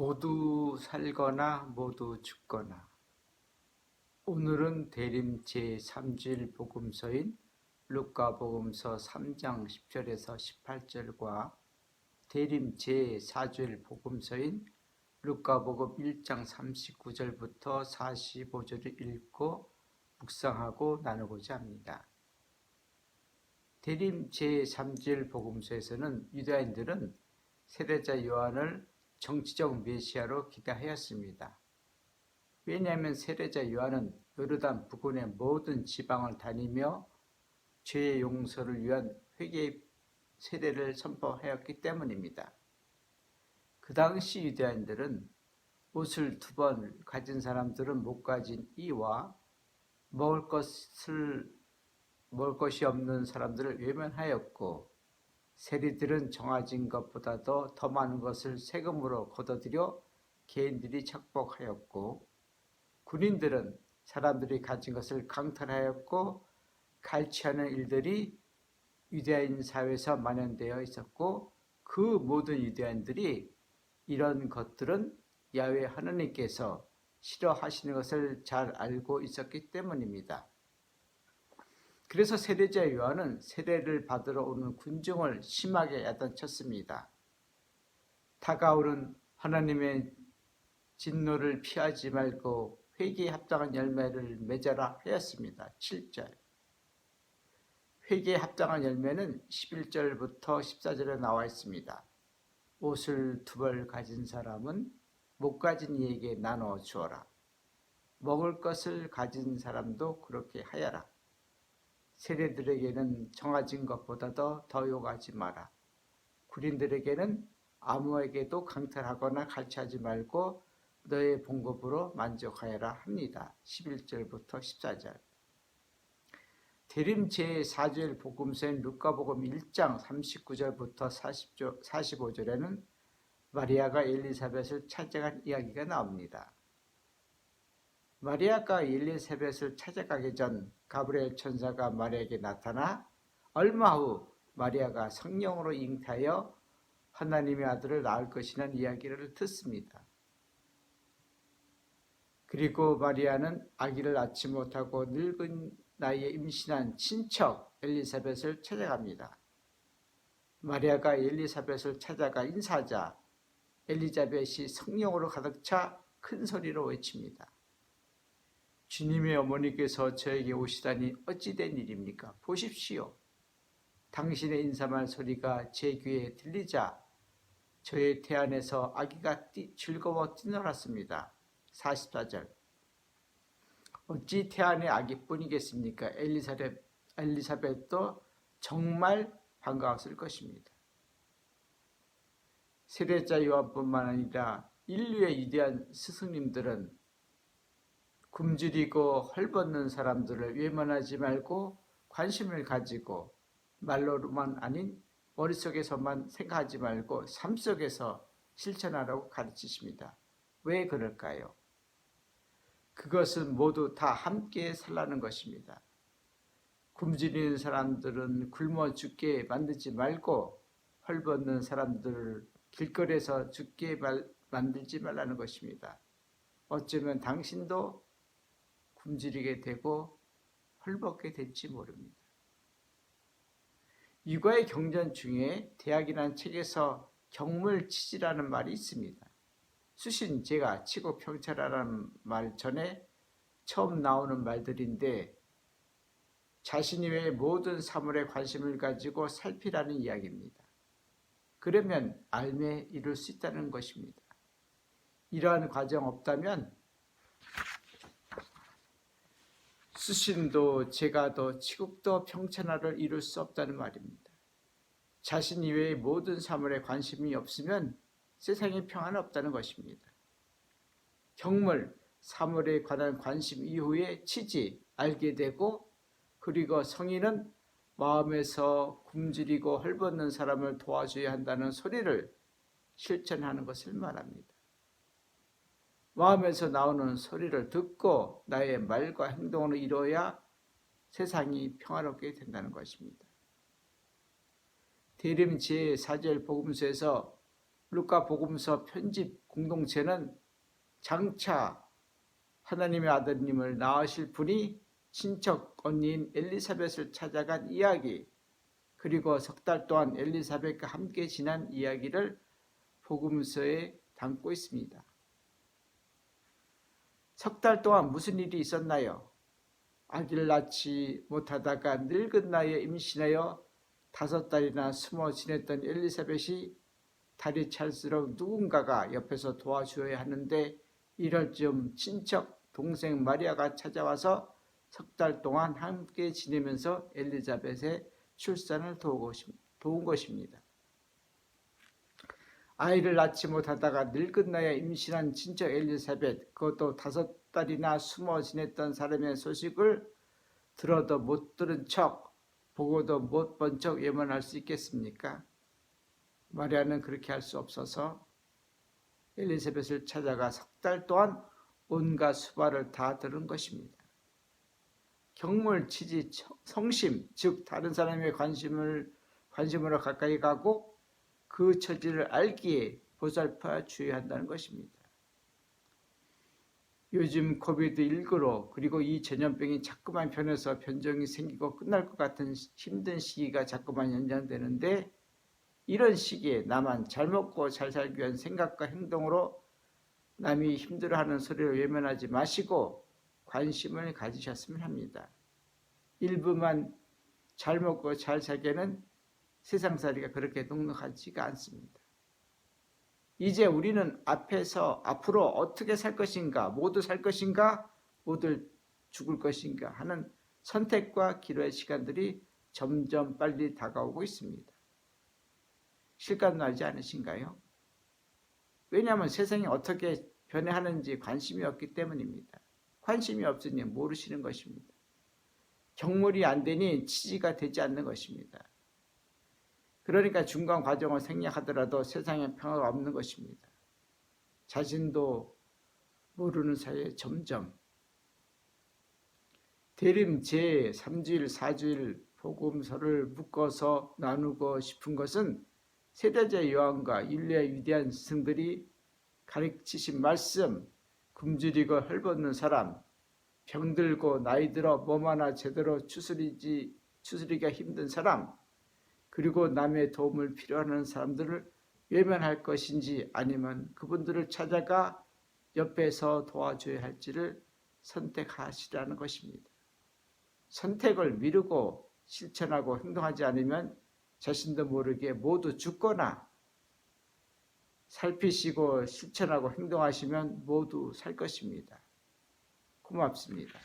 모두 살거나 모두 죽거나. 오늘은 대림 제3주일 복음서인 루카복음서 3장 10절에서 18절과 대림 제4주일 복음서인 루카복음 1장 39절부터 45절을 읽고 묵상하고 나누고자 합니다. 대림 제3주일 복음서에서는 유다인들은 세례자 요한을 정치적 메시아로 기대하였습니다. 왜냐하면 세례자 요한은 요르단 부근의 모든 지방을 다니며 죄의 용서를 위한 회개 세례를 선포하였기 때문입니다. 그 당시 유대인들은 옷을 2번 가진 사람들은 못 가진 이와 먹을 것이 없는 사람들을 외면하였고, 세리들은 정해진 것보다도 더 많은 것을 세금으로 걷어들여 개인들이 착복하였고, 군인들은 사람들이 가진 것을 강탈하였고, 갈취하는 일들이 유대인 사회에서 만연되어 있었고, 그 모든 유대인들이 이런 것들은 야훼 하나님께서 싫어하시는 것을 잘 알고 있었기 때문입니다. 그래서 세례자 요한은 세례를 받으러 오는 군중을 심하게 야단쳤습니다. 다가오는 하나님의 진노를 피하지 말고 회개에 합당한 열매를 맺어라 하였습니다. 7절. 회개에 합당한 열매는 11절부터 14절에 나와 있습니다. 옷을 2벌 가진 사람은 못 가진 이에게 나눠 주어라. 먹을 것을 가진 사람도 그렇게 하여라. 세례들에게는 정해진 것보다도 더 요구하지 마라. 군인들에게는 아무에게도 강탈하거나 갈취하지 말고 너의 봉급으로 만족하여라 합니다. 11절부터 14절. 대림 제4주일 복음서인 루카복음 1장 39절부터 45절에는 마리아가 엘리사벳을 찾아간 이야기가 나옵니다. 마리아가 엘리사벳을 찾아가기 전 가브리엘 천사가 마리아에게 나타나 얼마 후 마리아가 성령으로 잉태하여 하나님의 아들을 낳을 것이라는 이야기를 듣습니다. 그리고 마리아는 아기를 낳지 못하고 늙은 나이에 임신한 친척 엘리사벳을 찾아갑니다. 마리아가 엘리사벳을 찾아가 인사하자 엘리사벳이 성령으로 가득 차 큰 소리로 외칩니다. 주님의 어머니께서 저에게 오시다니 어찌 된 일입니까? 보십시오. 당신의 인사말 소리가 제 귀에 들리자 저의 태 안에서 아기가 즐거워 뛰놀았습니다. 44절. 어찌 태 안의 아기뿐이겠습니까? 엘리사벳도 정말 반가웠을 것입니다. 세례자 요한뿐만 아니라 인류의 위대한 스승님들은 굶주리고 헐벗는 사람들을 외면하지 말고 관심을 가지고 말로만 아닌 머릿속에서만 생각하지 말고 삶 속에서 실천하라고 가르치십니다. 왜 그럴까요? 그것은 모두 다 함께 살라는 것입니다. 굶주리는 사람들은 굶어 죽게 만들지 말고 헐벗는 사람들을 길거리에서 죽게 만들지 말라는 것입니다. 어쩌면 당신도 굶주리게 되고 헐벗게 될지 모릅니다. 육아의 경전 중에 대학이라는 책에서 경물치지라는 말이 있습니다. 수신 제가 치고 평철하라는 말 전에 처음 나오는 말들인데 자신 이외의 모든 사물에 관심을 가지고 살피라는 이야기입니다. 그러면 알매 이룰 수 있다는 것입니다. 이러한 과정 없다면 수신도 제가도 치국도 평천하를 이룰 수 없다는 말입니다. 자신 이외의 모든 사물에 관심이 없으면 세상에 평안은 없다는 것입니다. 경물, 사물에 관한 관심 이후에 치지, 알게 되고, 그리고 성인은 마음에서 굶주리고 헐벗는 사람을 도와줘야 한다는 소리를 실천하는 것을 말합니다. 마음에서 나오는 소리를 듣고 나의 말과 행동으로 이루어야 세상이 평화롭게 된다는 것입니다. 대림 제4절 복음서에서 루카 복음서 편집 공동체는 장차 하나님의 아드님을 낳으실 분이 친척 언니인 엘리사벳을 찾아간 이야기, 그리고 석 달 동안 엘리사벳과 함께 지난 이야기를 복음서에 담고 있습니다. 석 달 동안 무슨 일이 있었나요? 아기를 낳지 못하다가 늙은 나이에 임신하여 5달이나 숨어 지냈던 엘리사벳이 달이 찰수록 누군가가 옆에서 도와줘야 하는데, 이럴 즈음 친척 동생 마리아가 찾아와서 석 달 동안 함께 지내면서 엘리사벳의 출산을 도운 것입니다. 아이를 낳지 못하다가 늙은 나이에 임신한 친척 엘리사벳, 그것도 5달이나 숨어 지냈던 사람의 소식을 들어도 못 들은 척, 보고도 못 본 척 외면할 수 있겠습니까? 마리아는 그렇게 할 수 없어서 엘리사벳을 찾아가 석 달 동안 온갖 수발을 다 들은 것입니다. 경물, 치지, 성심, 즉 다른 사람의 관심으로 가까이 가고 그 처지를 알기에 보살펴 주어야 한다는 것입니다. 요즘 코비드19로 그리고 이 전염병이 자꾸만 변해서 변종이 생기고 끝날 것 같은 힘든 시기가 자꾸만 연장되는데, 이런 시기에 나만 잘 먹고 잘 살기 위한 생각과 행동으로 남이 힘들어하는 소리를 외면하지 마시고 관심을 가지셨으면 합니다. 일부만 잘 먹고 잘 살기에는 세상살이가 그렇게 넉넉하지가 않습니다. 이제 우리는 앞으로 어떻게 살 것인가, 모두 살 것인가, 모두 죽을 것인가 하는 선택과 기로의 시간들이 점점 빨리 다가오고 있습니다. 실감나지 않으신가요? 왜냐하면 세상이 어떻게 변해하는지 관심이 없기 때문입니다. 관심이 없으니 모르시는 것입니다. 경물이 안 되니 치지가 되지 않는 것입니다. 그러니까 중간 과정을 생략하더라도 세상에 평화가 없는 것입니다. 자신도 모르는 사이에 점점 대림 제3주일, 4주일 복음서를 묶어서 나누고 싶은 것은 세대자 요한과 인류의 위대한 스승들이 가르치신 말씀, 굶주리고 헐벗는 사람, 병들고 나이 들어 몸 하나 제대로 추스리기가 힘든 사람, 그리고 남의 도움을 필요하는 사람들을 외면할 것인지 아니면 그분들을 찾아가 옆에서 도와줘야 할지를 선택하시라는 것입니다. 선택을 미루고 실천하고 행동하지 않으면 자신도 모르게 모두 죽거나, 살피시고 실천하고 행동하시면 모두 살 것입니다. 고맙습니다.